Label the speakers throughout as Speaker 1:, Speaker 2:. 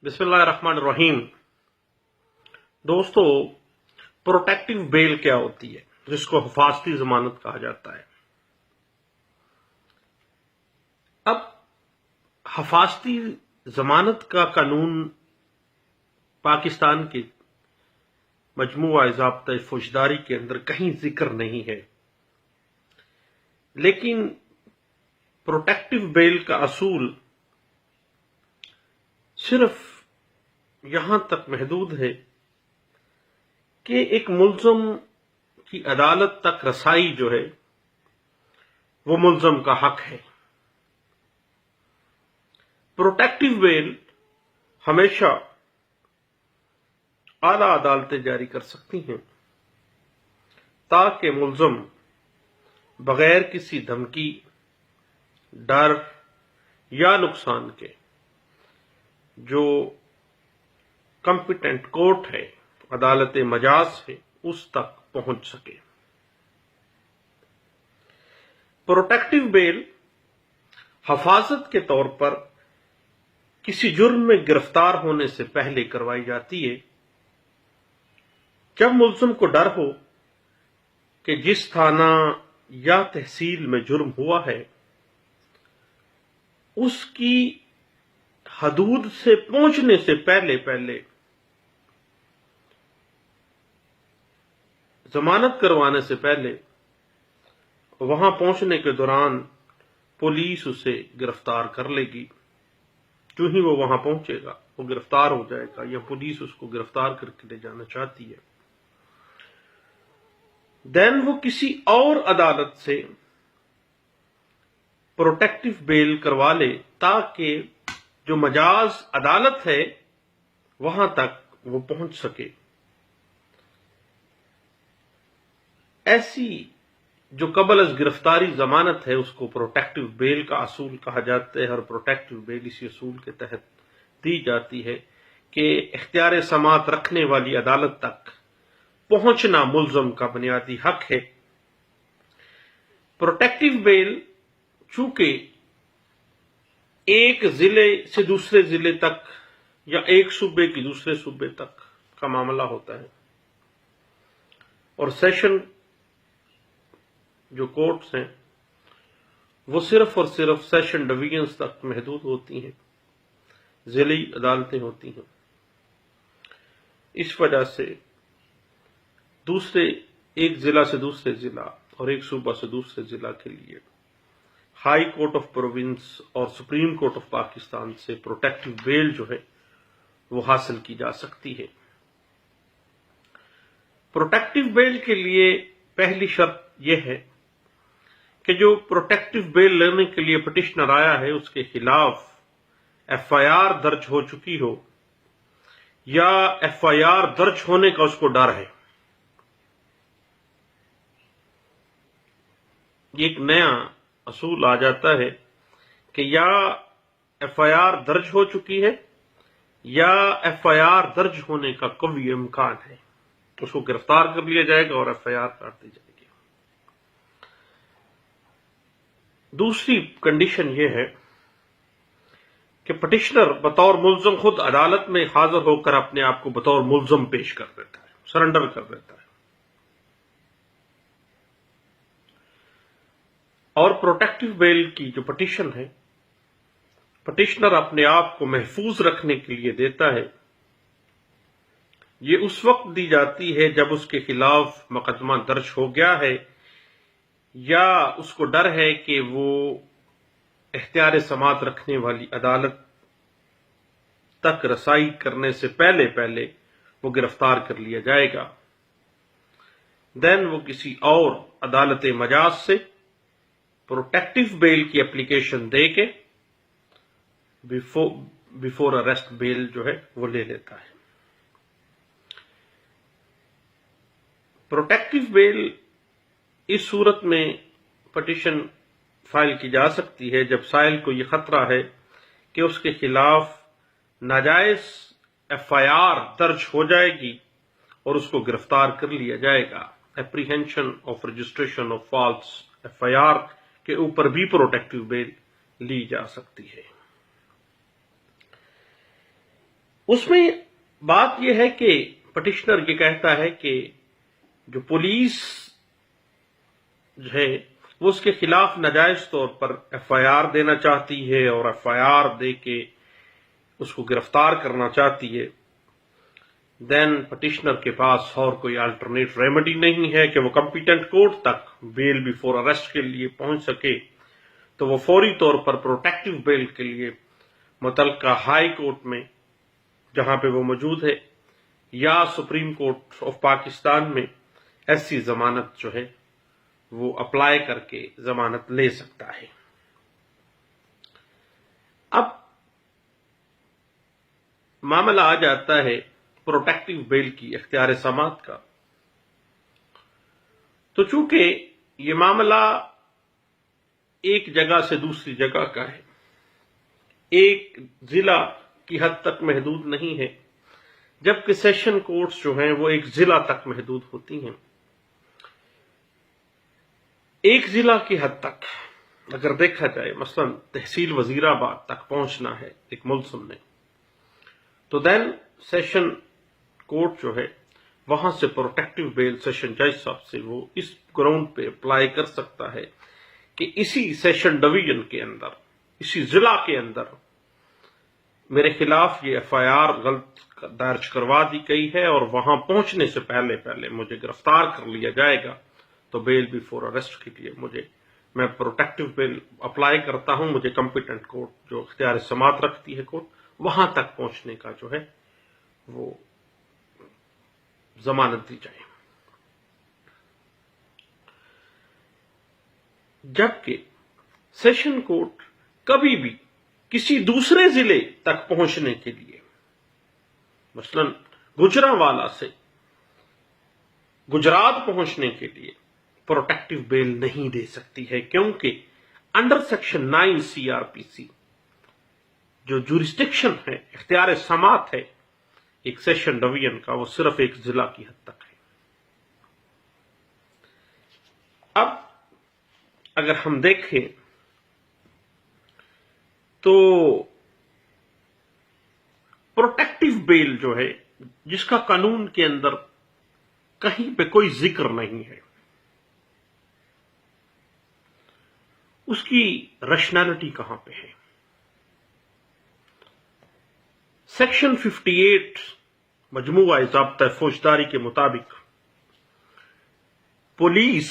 Speaker 1: بسم اللہ الرحمن الرحیم۔ دوستو، پروٹیکٹیو بیل کیا ہوتی ہے جس کو حفاظتی ضمانت کہا جاتا ہے؟ اب حفاظتی ضمانت کا قانون پاکستان کے مجموعہ ضابطۂ فوجداری کے اندر کہیں ذکر نہیں ہے، لیکن پروٹیکٹیو بیل کا اصول صرف یہاں تک محدود ہے کہ ایک ملزم کی عدالت تک رسائی جو ہے وہ ملزم کا حق ہے۔ پروٹیکٹیو بیل ہمیشہ اعلی عدالتیں جاری کر سکتی ہیں تاکہ ملزم بغیر کسی دھمکی، ڈر یا نقصان کے جو کمپیٹنٹ کورٹ ہے، عدالت مجاز ہے، اس تک پہنچ سکے۔ پروٹیکٹیو بیل حفاظت کے طور پر کسی جرم میں گرفتار ہونے سے پہلے کروائی جاتی ہے جب ملزم کو ڈر ہو کہ جس تھانہ یا تحصیل میں جرم ہوا ہے اس کی حدود سے پہنچنے سے پہلے ضمانت کروانے سے پہلے وہاں پہنچنے کے دوران پولیس اسے گرفتار کر لے گی۔ جو ہی وہ وہاں پہنچے گا وہ گرفتار ہو جائے گا یا پولیس اس کو گرفتار کر کے لے جانا چاہتی ہے۔ دین وہ کسی اور عدالت سے پروٹیکٹیو بیل کروا لے تاکہ جو مجاز عدالت ہے وہاں تک وہ پہنچ سکے۔ ایسی جو قبل از گرفتاری ضمانت ہے اس کو پروٹیکٹیو بیل کا اصول کہا جاتا ہے، اور پروٹیکٹیو بیل اسی اصول کے تحت دی جاتی ہے کہ اختیار سماعت رکھنے والی عدالت تک پہنچنا ملزم کا بنیادی حق ہے۔ پروٹیکٹیو بیل چونکہ ایک ضلع سے دوسرے ضلع تک یا ایک صوبے کی دوسرے صوبے تک کا معاملہ ہوتا ہے، اور سیشن جو کورٹس ہیں وہ صرف اور صرف سیشن ڈویژنز تک محدود ہوتی ہیں، ضلعی عدالتیں ہوتی ہیں، اس وجہ سے ایک ضلع سے دوسرے ضلع اور ایک صوبہ سے دوسرے ضلع کے لیے ہائی کورٹ آف پروونس اور سپریم کورٹ آف پاکستان سے پروٹیکٹیو بیل جو ہے وہ حاصل کی جا سکتی ہے۔ پروٹیکٹیو بیل کے لیے پہلی شرط یہ ہے کہ جو پروٹیکٹیو بیل لینے کے لیے پٹیشنر آیا ہے اس کے خلاف ایف آئی آر درج ہو چکی ہو یا ایف آئی آر درج ہونے کا اس کو ڈر ہے۔ یہ ایک نیا اصول آ جاتا ہے کہ یا ایف آئی آر درج ہو چکی ہے یا ایف آئی آر درج ہونے کا قوی امکان ہے، اس کو گرفتار کر لیا جائے گا اور ایف آئی آر کاٹ دی جائے گی۔ دوسری کنڈیشن یہ ہے کہ پٹیشنر بطور ملزم خود عدالت میں حاضر ہو کر اپنے آپ کو بطور ملزم پیش کر دیتا ہے، سرنڈر کر دیتا ہے۔ اور پروٹیکٹیو بیل کی جو پٹیشن ہے پٹیشنر اپنے آپ کو محفوظ رکھنے کے لیے دیتا ہے، یہ اس وقت دی جاتی ہے جب اس کے خلاف مقدمہ درج ہو گیا ہے یا اس کو ڈر ہے کہ وہ اختیار سماعت رکھنے والی عدالت تک رسائی کرنے سے پہلے وہ گرفتار کر لیا جائے گا۔ دین وہ کسی اور عدالت مجاز سے پروٹیکٹیو بیل کی اپلیکیشن دے کے بیفور اریسٹ بیل جو ہے وہ لے لیتا ہے۔ پروٹیکٹیو بیل اس صورت میں پٹیشن فائل کی جا سکتی ہے جب سائل کو یہ خطرہ ہے کہ اس کے خلاف ناجائز ایف آئی آر درج ہو جائے گی اور اس کو گرفتار کر لیا جائے گا۔ Apprehension of registration of false F I R کے اوپر بھی پروٹیکٹیو بیل لی جا سکتی ہے۔ اس میں بات یہ ہے کہ پٹیشنر یہ کہتا ہے کہ جو پولیس جو ہے وہ اس کے خلاف ناجائز طور پر ایف آئی آر دینا چاہتی ہے اور ایف آئی آر دے کے اس کو گرفتار کرنا چاہتی ہے. دین پٹیشنر کے پاس اور کوئی الٹرنیٹ ریمیڈی نہیں ہے کہ وہ کمپیٹنٹ کورٹ تک بیل بیفور اریسٹ کے لیے پہنچ سکے. تو وہ فوری طور پر پروٹیکٹیو بیل کے لیے متعلقہ ہائی کورٹ میں جہاں پہ وہ موجود ہے یا سپریم کورٹ آف پاکستان میں ایسی ضمانت جو ہے وہ اپلائی کر کے ضمانت لے سکتا ہے. اب معاملہ آ جاتا ہے پروٹیکٹیو بیل کی اختیار سماعت کا. تو چونکہ یہ معاملہ ایک جگہ سے دوسری جگہ کا ہے، ایک ضلع کی حد تک محدود نہیں ہے، جبکہ سیشن کورٹس جو ہیں وہ ایک ضلع تک محدود ہوتی ہیں. ایک ضلع کی حد تک اگر دیکھا جائے، مثلا تحصیل وزیر آباد تک پہنچنا ہے ایک ملزم نے، تو دین سیشن کورٹ جو ہے وہاں سے پروٹیکٹیو بیل سیشن جج صاحب سے وہ اس گراؤنڈ پہ اپلائی کر سکتا ہے کہ اسی سیشن ڈویژن کے اندر، اسی ضلع کے اندر میرے خلاف یہ ایف آئی آر غلط درج کروا دی گئی ہے اور وہاں پہنچنے سے پہلے مجھے گرفتار کر لیا جائے گا، تو بیل بیفور اریسٹ کے لیے میں پروٹیکٹیو بیل اپلائی کرتا ہوں. مجھے کمپیٹنٹ کورٹ جو اختیار سماعت رکھتی ہے کورٹ، وہاں تک پہنچنے کا جو ہے وہ ضمانت دی جائے. جبکہ سیشن کورٹ کبھی بھی کسی دوسرے ضلع تک پہنچنے کے لیے، مثلا گجرانوالہ سے گجرات پہنچنے کے لیے پروٹیکٹیو بیل نہیں دے سکتی ہے، کیونکہ under section 9 C R P C جو جورسڈکشن ہے، اختیار سماعت ہے ایک سیشن ڈویژن کا، وہ صرف ایک ضلع کی حد تک ہے. اب اگر ہم دیکھیں تو پروٹیکٹیو بیل جو ہے، جس کا قانون کے اندر کہیں پہ کوئی ذکر نہیں ہے، اس کی ریشنلٹی کہاں پہ ہے؟ سیکشن 58 مجموعہ ضابطہ فوجداری کے مطابق پولیس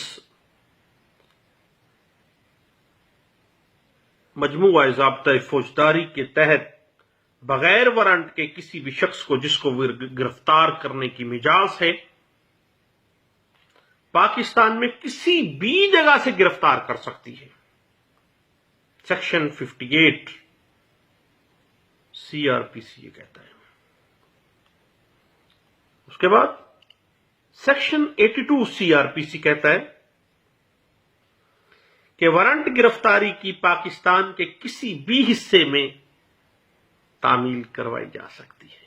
Speaker 1: مجموعہ ضابطہ فوجداری کے تحت بغیر وارنٹ کے کسی بھی شخص کو جس کو گرفتار کرنے کی مجاز ہے، پاکستان میں کسی بھی جگہ سے گرفتار کر سکتی ہے. سیکشن 58 سی آر پی سی یہ کہتا ہے. اس کے بعد سیکشن 82 سی آر پی سی کہتا ہے کہ وارنٹ گرفتاری کی پاکستان کے کسی بھی حصے میں تعمیل کروائی جا سکتی ہے.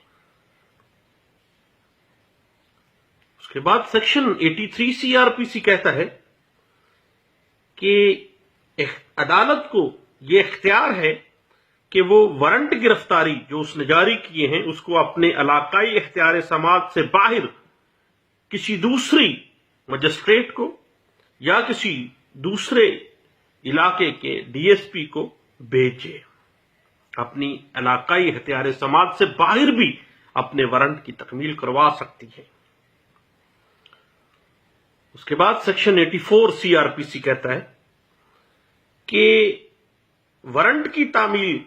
Speaker 1: اس کے بعد سیکشن 83 سی آر پی سی کہتا ہے کہ عدالت کو یہ اختیار ہے کہ وہ وارنٹ گرفتاری جو اس نے جاری کیے ہیں اس کو اپنے علاقائی اختیار سماعت سے باہر کسی دوسری مجسٹریٹ کو یا کسی دوسرے علاقے کے ڈی ایس پی کو بھیجے. اپنی علاقائی اختیار سماعت سے باہر بھی اپنے وارنٹ کی تکمیل کروا سکتی ہے. اس کے بعد سیکشن 84 سی آر پی سی کہتا ہے کہ وارنٹ کی تعمیل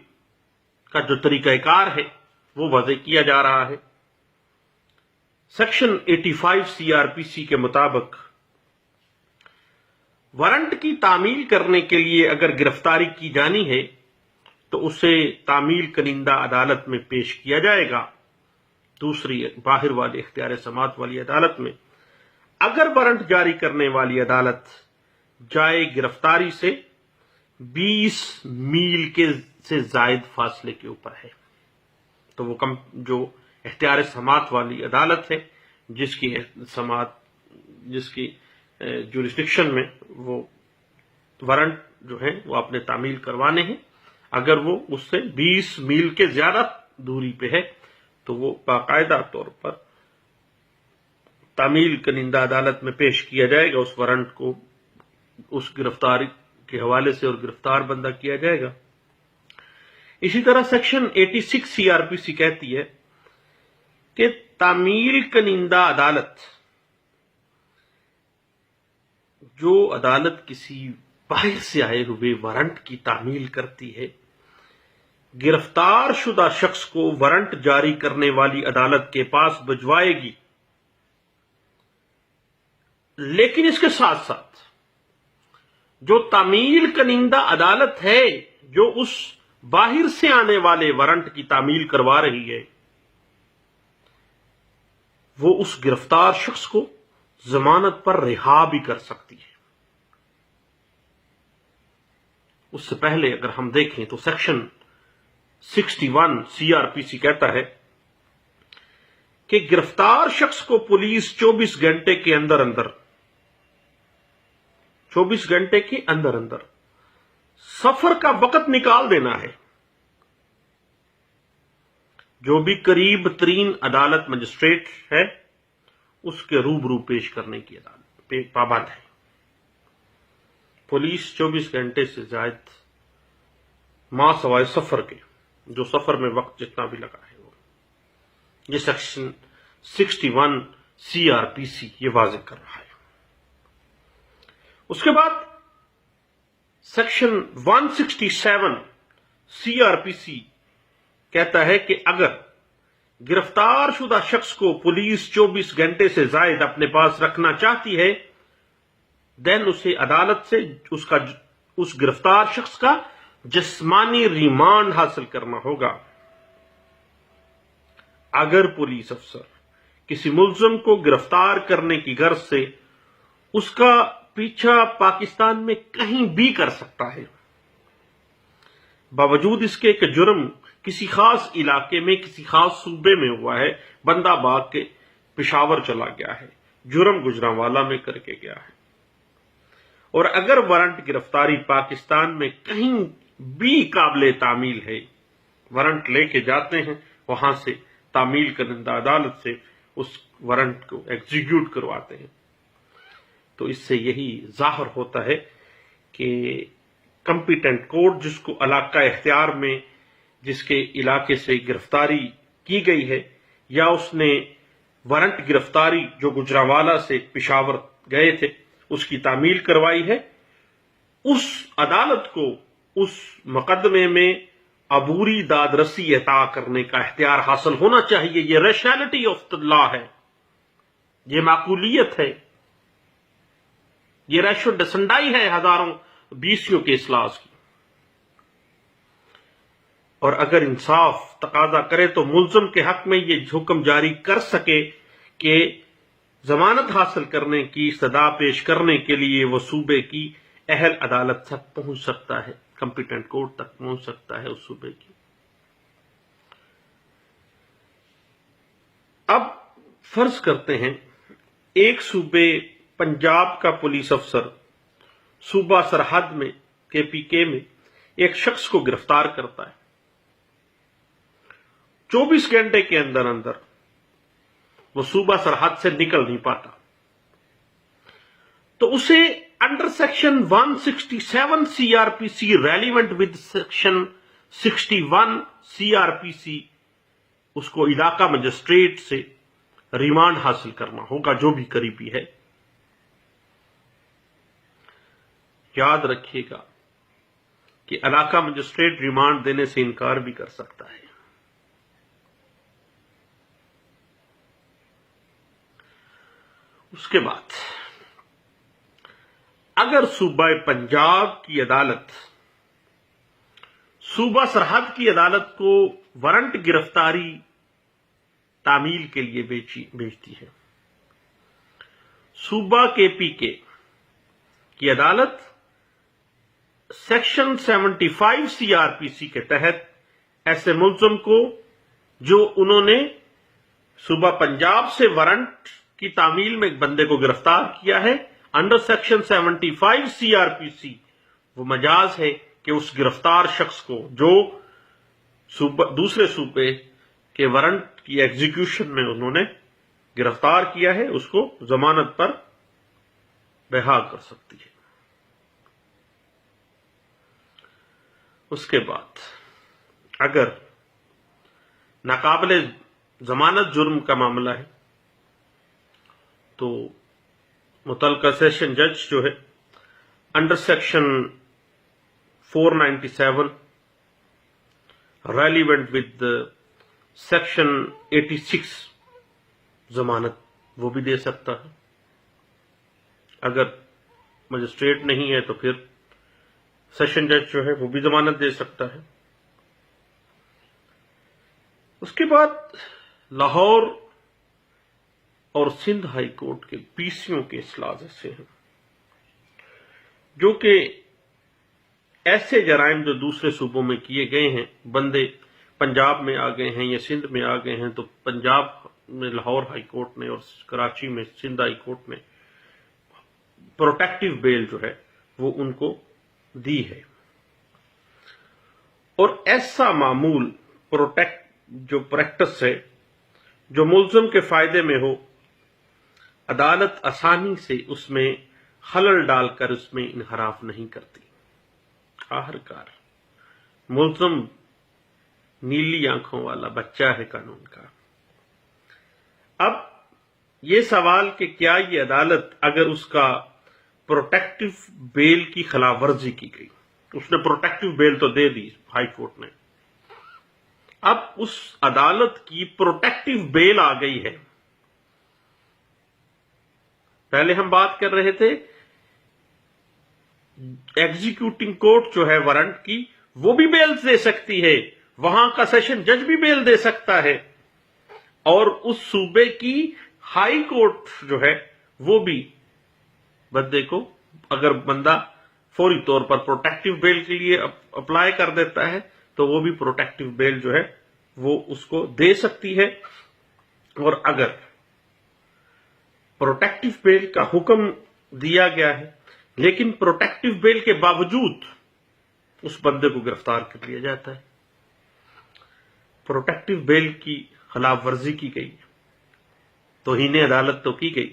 Speaker 1: کا جو طریقہ کار ہے وہ وضع کیا جا رہا ہے. سیکشن 85 سی آر پی سی کے مطابق وارنٹ کی تعمیل کرنے کے لیے اگر گرفتاری کی جانی ہے تو اسے تعمیل کنندہ عدالت میں پیش کیا جائے گا، دوسری باہر والی اختیار سماعت والی عدالت میں. اگر وارنٹ جاری کرنے والی عدالت جائے گرفتاری سے 20 میل کے سے زائد فاصلے کے اوپر ہے تو وہ جو اختیار سماعت والی عدالت ہے جس کی جورسڈکشن میں وہ وارنٹ جو ہے وہ اپنے تعمیل کروانے ہیں، اگر وہ اس سے 20 میل کے زیادہ دوری پہ ہے تو وہ باقاعدہ طور پر تعمیل کنندہ عدالت میں پیش کیا جائے گا، اس وارنٹ کو اس گرفتاری کے حوالے سے، اور گرفتار بندہ کیا جائے گا۔ اسی طرح سیکشن 86 سی آر پی سی کہتی ہے کہ تعمیل کنندہ عدالت، جو عدالت کسی باہر سے آئے ہوئے وارنٹ کی تعمیل کرتی ہے، گرفتار شدہ شخص کو وارنٹ جاری کرنے والی عدالت کے پاس بھجوائے گی، لیکن اس کے ساتھ ساتھ جو تعمیل کنندہ عدالت ہے جو اس باہر سے آنے والے وارنٹ کی تعمیل کروا رہی ہے، وہ اس گرفتار شخص کو ضمانت پر رہا بھی کر سکتی ہے۔ اس سے پہلے اگر ہم دیکھیں تو سیکشن 61 سی آر پی سی کہتا ہے کہ گرفتار شخص کو پولیس 24 گھنٹے کے اندر سفر کا وقت نکال دینا ہے، جو بھی قریب ترین عدالت مجسٹریٹ ہے اس کے روبرو پیش کرنے کی عدالت پابند ہے۔ پولیس 24 گھنٹے سے زائد ما سوائے سفر کے، جو سفر میں وقت جتنا بھی لگا ہے وہ، یہ سیکشن 61 سی آر پی سی یہ واضح کر رہا ہے۔ اس کے بعد سیکشن 167 سی آر پی سی کہتا ہے کہ اگر گرفتار شدہ شخص کو پولیس 24 گھنٹے سے زائد اپنے پاس رکھنا چاہتی ہے، دین اسے عدالت سے اس گرفتار شخص کا جسمانی ریمانڈ حاصل کرنا ہوگا۔ اگر پولیس افسر کسی ملزم کو گرفتار کرنے کی غرض سے اس کا پیچھا پاکستان میں کہیں بھی کر سکتا ہے، باوجود اس کے کہ جرم کسی خاص علاقے میں کسی خاص صوبے میں ہوا ہے، بندہ بھاگ کے پشاور چلا گیا ہے، جرم گجرانوالہ میں کر کے گیا ہے، اور اگر وارنٹ گرفتاری پاکستان میں کہیں بھی قابل تعمیل ہے، وارنٹ لے کے جاتے ہیں، وہاں سے تعمیل کنندہ عدالت سے اس وارنٹ کو ایگزیکیوٹ کرواتے ہیں، تو اس سے یہی ظاہر ہوتا ہے کہ کمپیٹنٹ کورٹ جس کو علاقہ اختیار میں جس کے علاقے سے گرفتاری کی گئی ہے، یا اس نے وارنٹ گرفتاری جو گجرانوالہ سے پشاور گئے تھے اس کی تعمیل کروائی ہے، اس عدالت کو اس مقدمے میں عبوری داد رسی عطا کرنے کا اختیار حاصل ہونا چاہیے۔ یہ ریشنلٹی آف دا لا ہے، یہ معقولیت ہے، یہ ریشو ڈسنڈائی ہے ہزاروں بیسیوں کے اصلاح کی۔ اور اگر انصاف تقاضا کرے تو ملزم کے حق میں یہ حکم جاری کر سکے کہ ضمانت حاصل کرنے کی استدعا پیش کرنے کے لیے وہ صوبے کی اہل عدالت تک پہنچ سکتا ہے، کمپیٹنٹ کورٹ تک پہنچ سکتا ہے اس صوبے کی۔ اب فرض کرتے ہیں ایک صوبے پنجاب کا پولیس افسر صوبہ سرحد میں KPK میں ایک شخص کو گرفتار کرتا ہے، 24 گھنٹے کے اندر وہ صوبہ سرحد سے نکل نہیں پاتا، تو اسے under section 167 C R P C relevant with section 61 C R P C اس کو علاقہ مجسٹریٹ سے ریمانڈ حاصل کرنا ہوگا، جو بھی قریبی ہے۔ یاد رکھیے گا کہ علاقہ مجسٹریٹ ریمانڈ دینے سے انکار بھی کر سکتا ہے۔ اس کے بعد اگر صوبہ پنجاب کی عدالت صوبہ سرحد کی عدالت کو وارنٹ گرفتاری تعمیل کے لیے بھیجتی ہے، صوبہ KPK کی عدالت سیکشن 75 سی آر پی سی کے تحت ایسے ملزم کو جو انہوں نے صوبہ پنجاب سے وارنٹ کی تعمیل میں ایک بندے کو گرفتار کیا ہے، under section 75 C R P C وہ مجاز ہے کہ اس گرفتار شخص کو جو دوسرے صوبے کے وارنٹ کی ایگزیکیوشن میں انہوں نے گرفتار کیا ہے، اس کو ضمانت پر بحال کر سکتی ہے۔ اس کے بعد اگر ناقابل ضمانت جرم کا معاملہ ہے تو متعلقہ سیشن جج جو ہے under section 497 relevant with section 86 ضمانت وہ بھی دے سکتا ہے۔ اگر مجسٹریٹ نہیں ہے تو پھر سیشن جج جو ہے وہ بھی ضمانت دے سکتا ہے۔ اس کے بعد لاہور اور سندھ ہائی کورٹ کے پی سیوں کے اصلاح سے ہیں، جو کہ ایسے جرائم جو دوسرے صوبوں میں کیے گئے ہیں، بندے پنجاب میں آ گئے ہیں یا سندھ میں آ گئے ہیں، تو پنجاب میں لاہور ہائی کورٹ نے اور کراچی میں سندھ ہائی کورٹ نے پروٹیکٹیو بیل جو ہے وہ ان کو دی ہے۔ اور ایسا معمول جو پریکٹس ہے جو ملزم کے فائدے میں ہو، عدالت آسانی سے اس میں خلل ڈال کر اس میں انحراف نہیں کرتی۔ آخرکار ملزم نیلی آنکھوں والا بچہ ہے قانون کا۔ اب یہ سوال کہ کیا یہ عدالت اگر اس کا پروٹیکٹیو بیل کی خلاف ورزی کی گئی، اس نے پروٹیکٹیو بیل تو دے دی ہائی کورٹ نے، اب اس عدالت کی پروٹیکٹیو بیل آ گئی ہے۔ پہلے ہم بات کر رہے تھے ایگزیکیوٹنگ کورٹ جو ہے وارنٹ کی، وہ بھی بیل دے سکتی ہے، وہاں کا سیشن جج بھی بیل دے سکتا ہے، اور اس صوبے کی ہائی کورٹ جو ہے وہ بھی بندے کو، اگر بندہ فوری طور پر پروٹیکٹیو بیل کے لیے اپلائی کر دیتا ہے تو وہ بھی پروٹیکٹیو بیل جو ہے وہ اس کو دے سکتی ہے۔ اور اگر پروٹیکٹیو بیل کا حکم دیا گیا ہے لیکن پروٹیکٹیو بیل کے باوجود اس بندے کو گرفتار کر لیا جاتا ہے، پروٹیکٹیو بیل کی خلاف ورزی کی گئی، توہین عدالت تو کی گئی،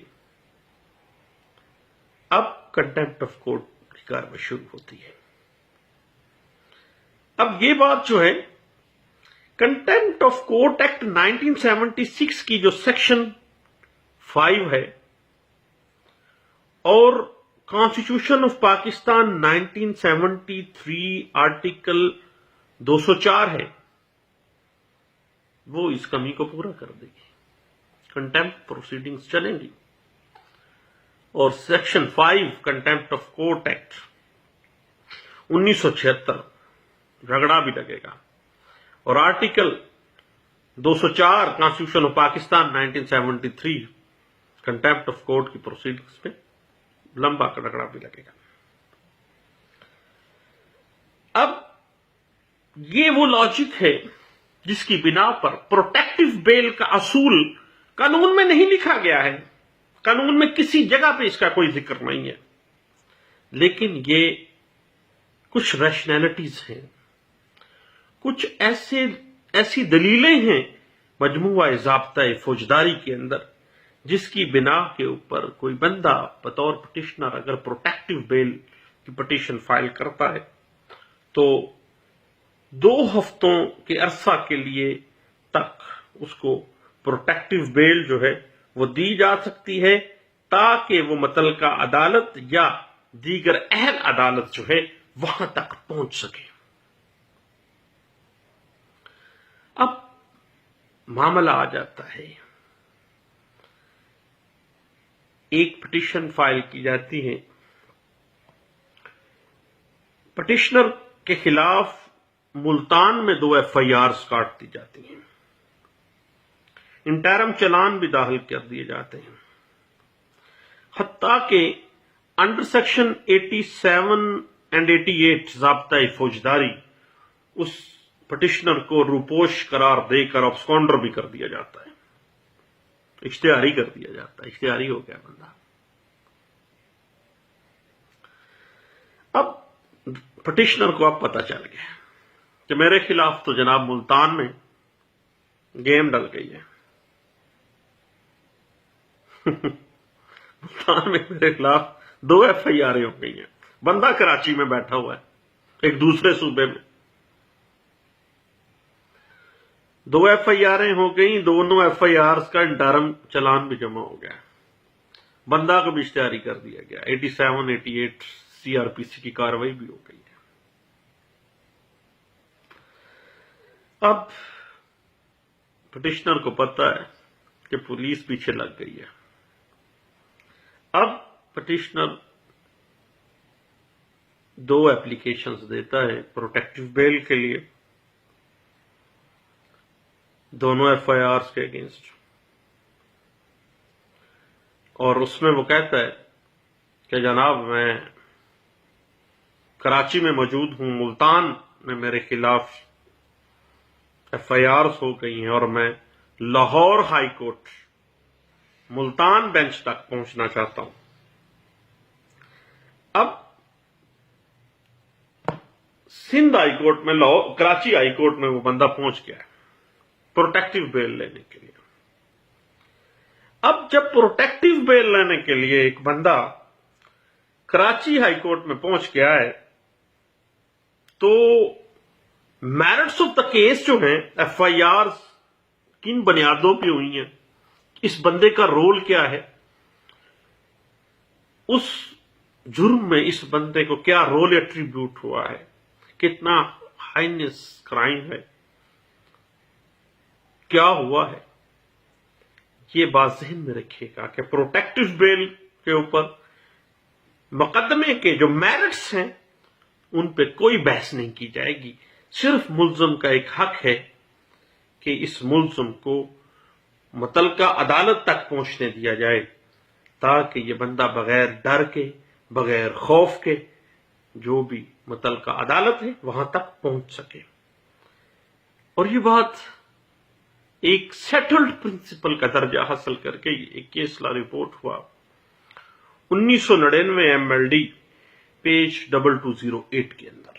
Speaker 1: اب کنٹیمپٹ آف کورٹ کی کارروائی شروع ہوتی ہے۔ اب یہ بات جو ہے کنٹیمپٹ آف کورٹ ایکٹ 1976 کی جو سیکشن 5 ہے اور کانسٹیٹیوشن آف پاکستان 1973 آرٹیکل 204 ہے، وہ اس کمی کو پورا کر دے گی، کنٹیمپٹ پروسیڈنگز چلیں گی۔ اور section 5 contempt of court act 1976 جھگڑا بھی لگے گا، اور article 204 constitution of Pakistan 1973 contempt of court کی پروسیڈنگز میں لمبا جھگڑا بھی لگے گا۔ اب یہ وہ لاجک ہے جس کی بنا پر پروٹیکٹیو بیل کا اصول قانون میں نہیں لکھا گیا ہے، قانون میں کسی جگہ پہ اس کا کوئی ذکر نہیں ہے، لیکن یہ کچھ ریشنلٹیز ہیں، کچھ ایسی دلیلیں ہیں مجموعہ ضابطۂ فوجداری کے اندر جس کی بنا کے اوپر کوئی بندہ بطور پٹیشنر اگر پروٹیکٹیو بیل کی پٹیشن فائل کرتا ہے تو 2 ہفتوں کے عرصہ کے لیے تک اس کو پروٹیکٹیو بیل جو ہے وہ دی جا سکتی ہے تاکہ وہ متعلقہ عدالت یا دیگر اہل عدالت جو ہے وہاں تک پہنچ سکے۔ اب معاملہ آ جاتا ہے، ایک پٹیشن فائل کی جاتی ہے، پٹیشنر کے خلاف ملتان میں 2 FIRs کاٹ دی جاتی ہیں، انٹرم چلان بھی داخل کر دیے جاتے ہیں، حتیٰ کہ انڈر سیکشن 87 اینڈ 88 ضابطۂ فوجداری اس پٹیشنر کو روپوش قرار دے کر ابسکونڈر بھی کر دیا جاتا ہے، اشتہاری کر دیا جاتا ہے، اشتہاری ہو گیا بندہ۔ اب پٹیشنر کو اب پتہ چل گیا کہ میرے خلاف تو جناب ملتان میں گیم ڈل گئی ہے. ملتان میں میرے خلاف 2 FIR ہو گئی ہیں. بندہ کراچی میں بیٹھا ہوا ہے ایک دوسرے صوبے میں. 2 FIR ہو گئی. دونوں FIRs کا انٹرم چلان بھی جمع ہو گیا. بندہ کو بھی اشتہاری کر دیا گیا. 87 88 CRPC کی کاروائی بھی ہو گئی ہے. اب پٹیشنر کو پتا ہے کہ پولیس پیچھے لگ گئی ہے. اب پٹیشنر 2 اپلیکیشنز دیتا ہے پروٹیکٹیو بیل کے لیے دونوں FIRs کے اگینسٹ. اور اس میں وہ کہتا ہے کہ جناب میں کراچی میں موجود ہوں, ملتان میں میرے خلاف FIRs ہو گئی ہیں اور میں Lahore high court Multan bench تک پہنچنا چاہتا ہوں. اب سندھ ہائی کورٹ میں کراچی ہائی کورٹ میں وہ بندہ پہنچ گیا ہے پروٹیکٹیو بیل لینے کے لیے. اب جب پروٹیکٹیو بیل لینے کے لیے ایک بندہ کراچی ہائی کورٹ میں پہنچ گیا ہے تو میرٹس آف دا کیس جو ہیں FIRs کن بنیادوں پہ ہوئی ہیں, اس بندے کا رول کیا ہے, اس جرم میں اس بندے کو کیا رول ایٹریبیوٹ ہوا ہے, کتنا ہائنس کرائم ہے, کیا ہوا ہے, یہ بات ذہن میں رکھیے گا کہ پروٹیکٹیو بیل کے اوپر مقدمے کے جو میرٹس ہیں ان پہ کوئی بحث نہیں کی جائے گی. صرف ملزم کا ایک حق ہے کہ اس ملزم کو متعلقہ عدالت تک پہنچنے دیا جائے تاکہ یہ بندہ بغیر ڈر کے بغیر خوف کے جو بھی متعلقہ عدالت ہے وہاں تک پہنچ سکے. اور یہ بات ایک سیٹلڈ پرنسپل کا درجہ حاصل کر کے ایک کیس لا رپورٹ ہوا 1999 MLD پیج 2208 کے اندر.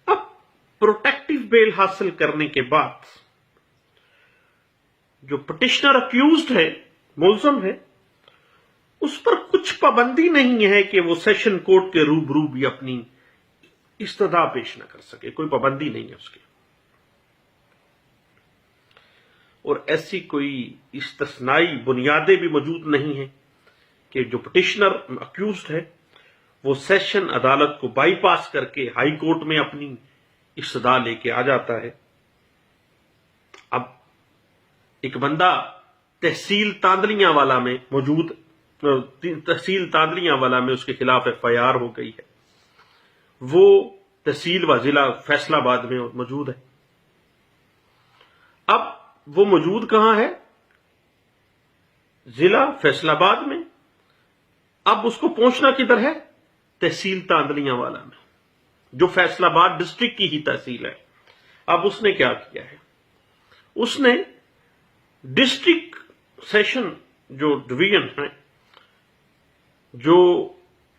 Speaker 1: اب پروٹیکٹیو بیل حاصل کرنے کے بعد جو پٹیشنر اکیوزڈ ہے, ملزم ہے, اس پر کچھ پابندی نہیں ہے کہ وہ سیشن کورٹ کے روبرو بھی اپنی استدعا پیش نہ کر سکے. کوئی پابندی نہیں ہے اس کی. اور ایسی کوئی استثنائی بنیادیں بھی موجود نہیں ہیں کہ جو پٹیشنر اکیوزڈ ہے وہ سیشن عدالت کو بائی پاس کر کے ہائی کورٹ میں اپنی استدعا لے کے آ جاتا ہے. اب ایک بندہ تحصیل تاندلیاں والا میں موجود, تحصیل تاندلیاں والا میں اس کے خلاف FIR ہو گئی ہے, وہ تحصیل و ضلع فیصلہ آباد میں موجود ہے. اب وہ موجود کہاں ہے؟ ضلع فیصلہ آباد میں. اب اس کو پہنچنا کدھر ہے؟ تحصیل تاندلیاں والا میں, جو فیصلہ آباد ڈسٹرکٹ کی ہی تحصیل ہے. اب اس نے کیا کیا ہے, اس نے ڈسٹرکٹ سیشن جو ڈویژن ہے جو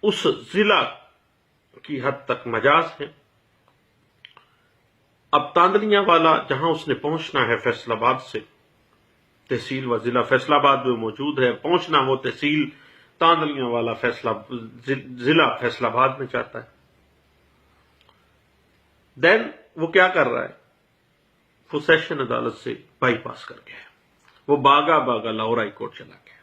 Speaker 1: اس ضلع کی حد تک مجاز ہے, اب تاندلیاں والا جہاں اس نے پہنچنا ہے فیصل آباد سے, تحصیل و ضلع فیصل آباد میں موجود ہے, پہنچنا وہ تحصیل تاندلیاں والا ضلع فیصل آباد میں چاہتا ہے. دین وہ کیا کر رہا ہے, وہ سیشن عدالت سے بائی پاس کر گیا ہے, وہ باغا لاہور ہائی کورٹ چلا گیا.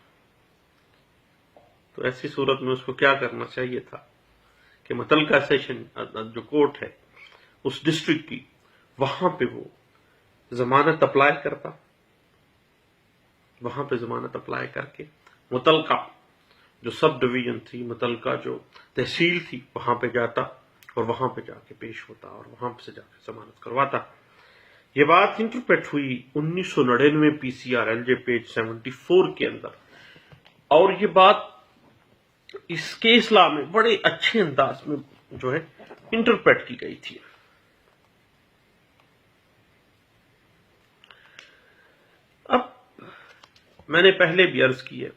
Speaker 1: تو ایسی صورت میں اس کو کیا کرنا چاہیے تھا کہ متعلقہ سیشن جو کورٹ ہے اس ڈسٹرکٹ کی, وہاں پہ وہ ضمانت اپلائی کرتا, وہاں پہ ضمانت اپلائی کر کے متعلقہ جو سب ڈویژن تھی, متعلقہ جو تحصیل تھی, وہاں پہ جاتا اور وہاں پہ جا کے پیش ہوتا اور وہاں سے جا کے ضمانت کرواتا. یہ بات انٹرپریٹ ہوئی 1999 PCRLJ پیج 74 کے اندر, اور یہ بات اس کیس لا میں بڑے اچھے انداز میں جو ہے انٹرپریٹ کی گئی تھی. اب میں نے پہلے بھی عرض کی ہے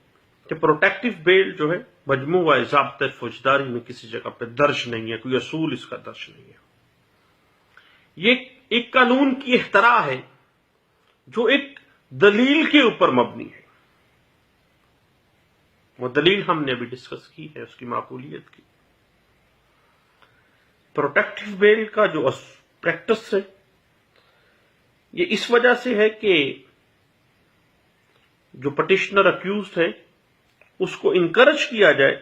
Speaker 1: کہ پروٹیکٹیو بیل جو ہے مجموعہ ضابطۂ فوجداری میں کسی جگہ پہ درج نہیں ہے, کوئی اصول اس کا درج نہیں ہے. یہ ایک قانون کی اختراع ہے جو ایک دلیل کے اوپر مبنی ہے. وہ دلیل ہم نے ابھی ڈسکس کی ہے، اس کی معقولیت کی. پروٹیکٹیو بیل کا جو پریکٹس ہے یہ اس وجہ سے ہے کہ جو پٹیشنر اکیوزڈ ہے اس کو انکرج کیا جائے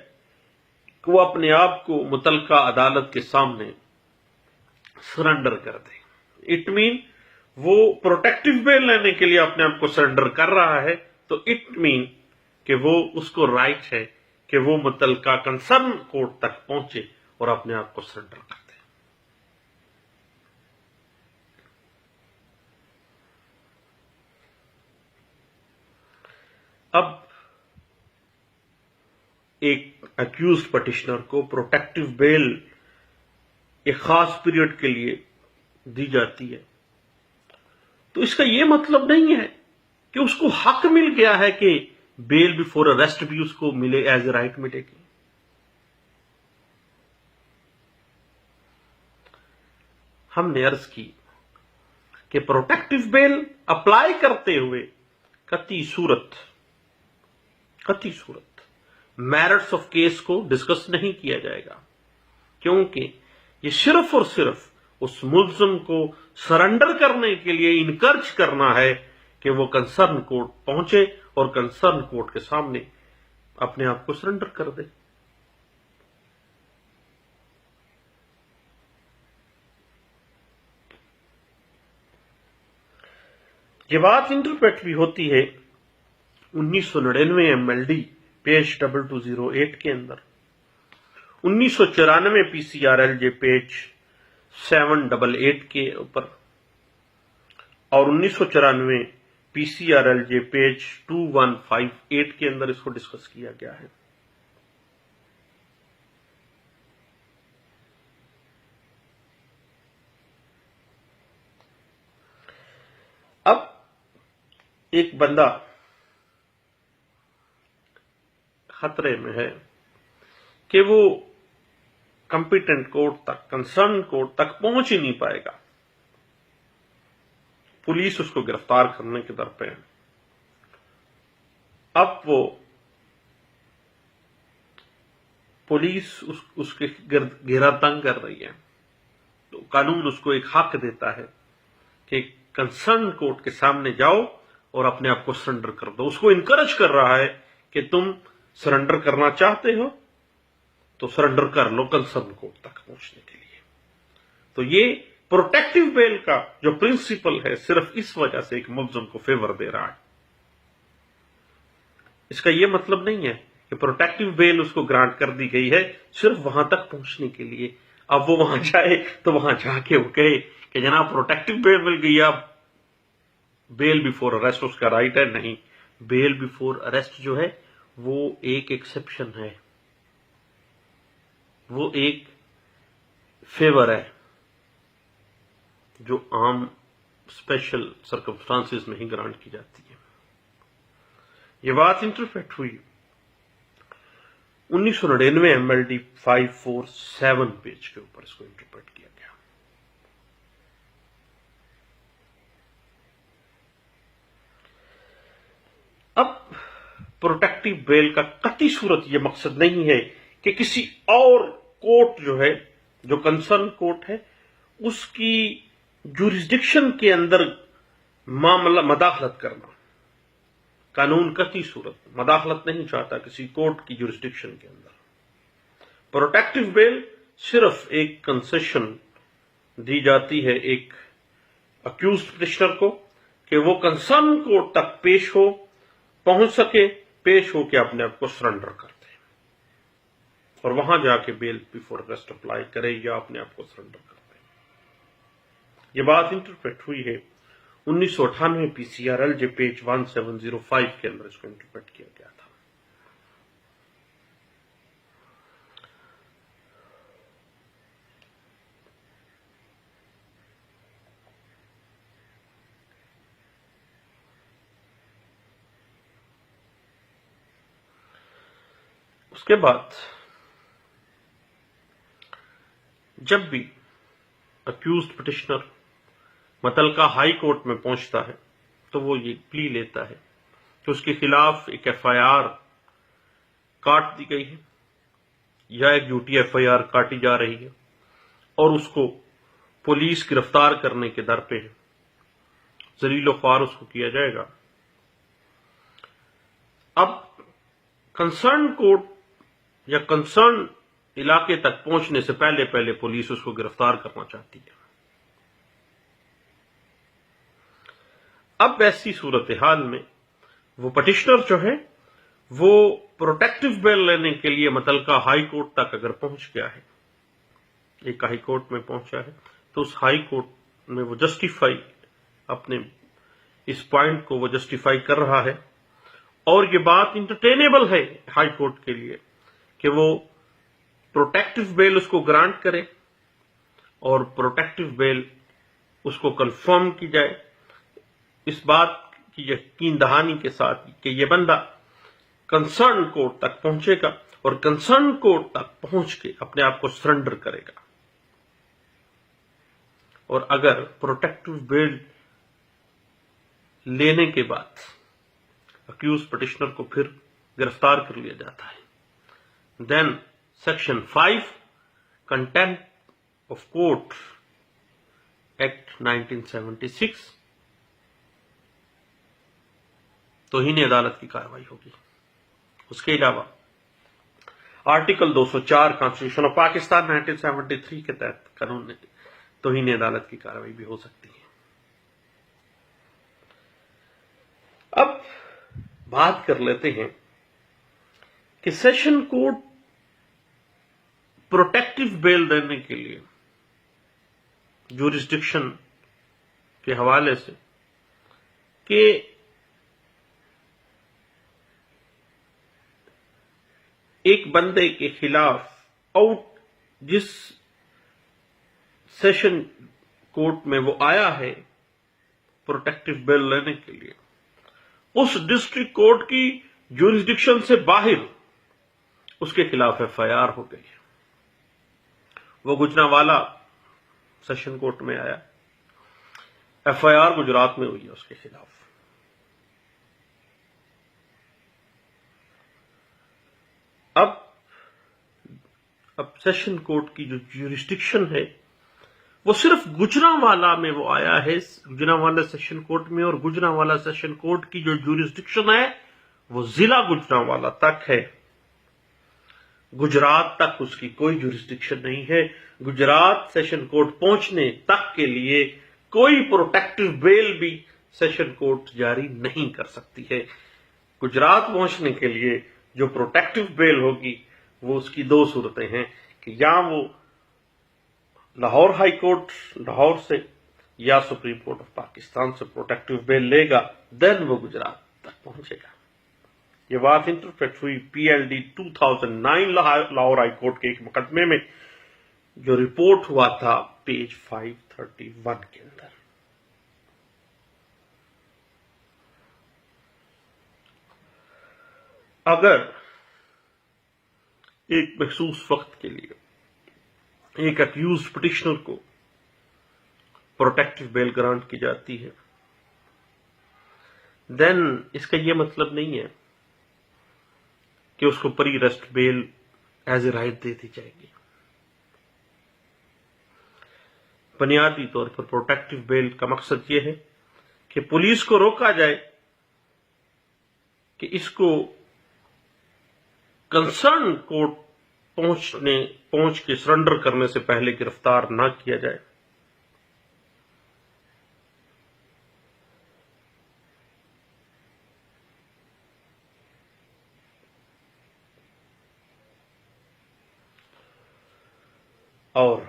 Speaker 1: کہ وہ اپنے آپ کو متعلقہ عدالت کے سامنے سرنڈر کر دے. اٹ مین وہ پروٹیکٹیو بیل لینے کے لیے اپنے آپ کو سرنڈر کر رہا ہے، تو اٹ مین کہ وہ اس کو رائٹ ہے کہ وہ متعلقہ کنسرن کورٹ تک پہنچے اور اپنے آپ کو سرنڈر کر دے. اب ایک اکیوزڈ پٹیشنر کو پروٹیکٹیو بیل ایک خاص پیریڈ کے لیے دی جاتی ہے، تو اس کا یہ مطلب نہیں ہے کہ اس کو حق مل گیا ہے کہ بیل بیفور اریسٹ بھی اس کو ملے، ایز اے رائٹ ملے گی. ہم نے عرض کی کہ پروٹیکٹیو بیل اپلائی کرتے ہوئے قطعی صورت میرٹس آف کیس کو ڈسکس نہیں کیا جائے گا، کیونکہ یہ صرف اور صرف اس ملزم کو سرنڈر کرنے کے لیے انکرج کرنا ہے کہ وہ کنسرن کورٹ پہنچے اور کنسرن کورٹ کے سامنے اپنے آپ کو سرنڈر کر دے. یہ بات انٹرپریٹ بھی ہوتی ہے 1999 MLD پیج 2208 کے اندر، 1994 PCRLJ پیج 788 کے اوپر، اور 1994 PCRLJ پیج 2158 کے اندر اس کو ڈسکس کیا گیا ہے. اب ایک بندہ خطرے میں ہے کہ وہ کمپیٹنٹ کورٹ تک، کنسرن کورٹ تک پہنچ ہی نہیں پائے گا. پولیس اس کو گرفتار کرنے کے در پہ ہے. اب وہ پولیس اس کے گھیرا تنگ کر رہی ہے، تو قانون اس کو ایک حق دیتا ہے کہ کنسرن کورٹ کے سامنے جاؤ اور اپنے آپ کو سرنڈر کر دو. اس کو انکرج کر رہا ہے کہ تم سرنڈر کرنا چاہتے ہو تو سرنڈر کر لو کنسرن کورٹ تک پہنچنے کے لیے. تو یہ پروٹیکٹیو بیل کا جو پرنسپل ہے صرف اس وجہ سے ایک ملزم کو فیور دے رہا ہے. اس کا یہ مطلب نہیں ہے کہ پروٹیکٹیو بیل اس کو گرانٹ کر دی گئی ہے صرف وہاں تک پہنچنے کے لیے. اب وہ وہاں جائے تو وہاں جا کے وہ کہے کہ جناب پروٹیکٹیو بیل مل گئی، اب بیل بیفور اریسٹ اس کا رائٹ ہے. نہیں، بیل بیفور اریسٹ جو ہے وہ ایک ایکسیپشن ہے، وہ ایک فیور ہے جو عام اسپیشل سرکمسٹانسز میں ہی گرانٹ کی جاتی ہے. یہ بات انٹرپریٹ ہوئی 1999 MLD 547 پیج کے اوپر، اس کو انٹرپریٹ کیا گیا. اب پروٹیکٹیو بیل کا قطعی صورت یہ مقصد نہیں ہے کہ کسی اور کورٹ جو ہے، جو کنسرن کورٹ ہے، اس کی جورسڈکشن کے اندر معاملہ مداخلت کرنا. قانون قطعی صورت مداخلت نہیں چاہتا کسی کورٹ کی جورسڈکشن کے اندر. پروٹیکٹیو بیل صرف ایک کنسیشن دی جاتی ہے ایک اکیوزڈ پٹیشنر کو کہ وہ کنسرن کورٹ تک پہنچ سکے، پیش ہو کے اپنے آپ کو سرنڈر کر دے اور وہاں جا کے بیل بیفور اریسٹ اپلائی کرے یا اپنے آپ کو سرنڈر کر دے. یہ بات انٹرپریٹ ہوئی ہے 1998 PCRLJ پیج 1705 کے اندر، اس کو انٹرپریٹ کیا گیا تھا. اس کے بعد جب بھی اکیوزڈ پٹیشنر متعلقہ ہائی کورٹ میں پہنچتا ہے تو وہ یہ پلی لیتا ہے کہ اس کے خلاف ایک ایف آئی آر کاٹ دی گئی ہے یا ایک جھوٹی ایف آئی آر کاٹی جا رہی ہے اور اس کو پولیس گرفتار کرنے کے در پہ ہے، ذلیل و خوار اس کو کیا جائے گا۔ اب کنسرن کورٹ یا کنسرن علاقے تک پہنچنے سے پہلے پولیس اس کو گرفتار کرنا چاہتی ہے۔ اب ایسی صورتحال میں وہ پٹیشنر جو ہے وہ پروٹیکٹیو بیل لینے کے لیے متعلقہ ہائی کورٹ تک اگر پہنچ گیا ہے، ایک ہائی کورٹ میں پہنچا ہے، تو اس ہائی کورٹ میں وہ جسٹیفائی اپنے اس پوائنٹ کو وہ جسٹیفائی کر رہا ہے، اور یہ بات انٹرٹینیبل ہے ہائی کورٹ کے لیے کہ وہ پروٹیکٹیو بیل اس کو گرانٹ کرے اور پروٹیکٹیو بیل اس کو کنفرم کی جائے اس بات کی یقین دہانی کے ساتھ کہ یہ بندہ کنسرن کورٹ تک پہنچے گا اور کنسرن کورٹ تک پہنچ کے اپنے آپ کو سرنڈر کرے گا، اور اگر پروٹیکٹیو بیل لینے کے بعد اکیوز پٹیشنر کو پھر گرفتار کر لیا جاتا ہے، then section 5 contempt of court act 1976 توہین عدالت کی کارروائی ہوگی۔ اس کے علاوہ آرٹیکل 204 کانسٹیٹیوشن آف پاکستان 1973 کے تحت قانون توہین عدالت کی کارروائی بھی ہو سکتی ہے۔ اب بات کر لیتے ہیں کہ سیشن کورٹ پروٹیکٹیو بیل دینے کے لیے جورسڈکشن کے حوالے سے کہ ایک بندے کے خلاف جس سیشن کورٹ میں وہ آیا ہے پروٹیکٹیو بیل لینے کے لیے، اس ڈسٹرکٹ کورٹ کی جورسڈکشن سے باہر اس کے خلاف ایف آئی آر ہو گئی ہے۔ وہ گجرانوالہ سیشن کورٹ میں آیا، ایف آئی آر گجرات میں ہوئی ہے اس کے خلاف۔ اب سیشن کورٹ کی جو جورسڈکشن ہے وہ صرف گجرانوالہ میں وہ آیا ہے، گجرانوالہ سیشن کورٹ میں، اور گجرانوالہ سیشن کورٹ کی جو جورسڈکشن ہے وہ ضلع گجرانوالہ تک ہے، گجرات تک اس کی کوئی جورسڈکشن نہیں ہے۔ گجرات سیشن کورٹ پہنچنے تک کے لیے کوئی پروٹیکٹیو بیل بھی سیشن کورٹ جاری نہیں کر سکتی ہے۔ گجرات پہنچنے کے لیے جو پروٹیکٹیو بیل ہوگی وہ اس کی دو صورتیں ہیں کہ یا وہ لاہور ہائی کورٹ لاہور سے یا سپریم کورٹ آف پاکستان سے پروٹیکٹیو بیل لے گا، دین وہ گجرات تک پہنچے گا۔ یہ بات انٹرپریٹ ہوئی P L D 2009 Lahore high court کے ایک مقدمے میں جو رپورٹ ہوا تھا پیج 531 کے اندر۔ اگر ایک مخصوص وقت کے لیے ایک اکیوز پٹیشنر کو پروٹیکٹیو بیل گرانٹ کی جاتی ہے، دین اس کا یہ مطلب نہیں ہے کہ اس کو pre arrest bail as a right دے دی جائے گی۔ بنیادی طور پر پروٹیکٹیو بیل کا مقصد یہ ہے کہ پولیس کو روکا جائے کہ اس کو کنسرن کورٹ پہنچ کے سرنڈر کرنے سے پہلے گرفتار نہ کیا جائے۔ اور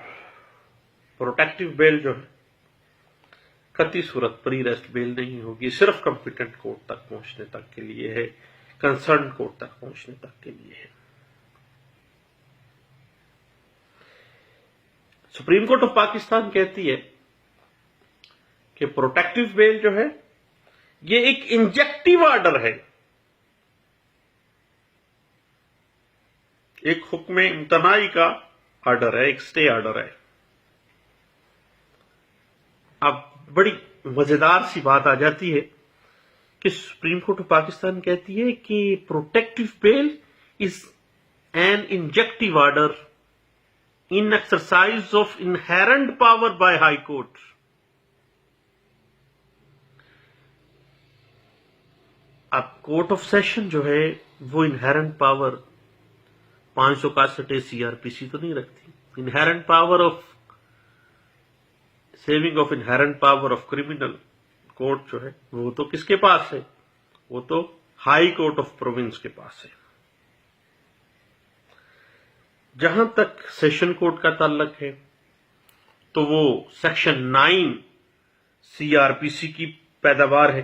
Speaker 1: پروٹیکٹیو بیل جو ہے قطعی صورت پری ریسٹ بیل نہیں ہوگی، صرف کمپیٹنٹ کورٹ تک پہنچنے تک کے لیے ہے، کنسرن کورٹ تک پہنچنے تک کے لیے ہے۔ سپریم کورٹ آف پاکستان کہتی ہے کہ پروٹیکٹیو بیل جو ہے یہ ایک انجیکٹیو آرڈر ہے، ایک حکم امتناعی کا آرڈر ہے، ایک سٹے آرڈر ہے۔ اب بڑی مزیدار سی بات آ جاتی ہے کہ سپریم کورٹ آف پاکستان کہتی ہے کہ protective bail is an injunctive order in exercise of inherent power by high court. اب کورٹ آف سیشن جو ہے وہ inherent power 561 C R P C تو نہیں رکھتی. Inherent power of saving of inherent power of criminal court جو ہے وہ تو کس کے پاس ہے؟ وہ تو ہائی کورٹ آف پروونس کے پاس ہے. جہاں تک سیشن کورٹ کا تعلق ہے تو وہ سیکشن 9 سی آر پی سی کی پیداوار ہے.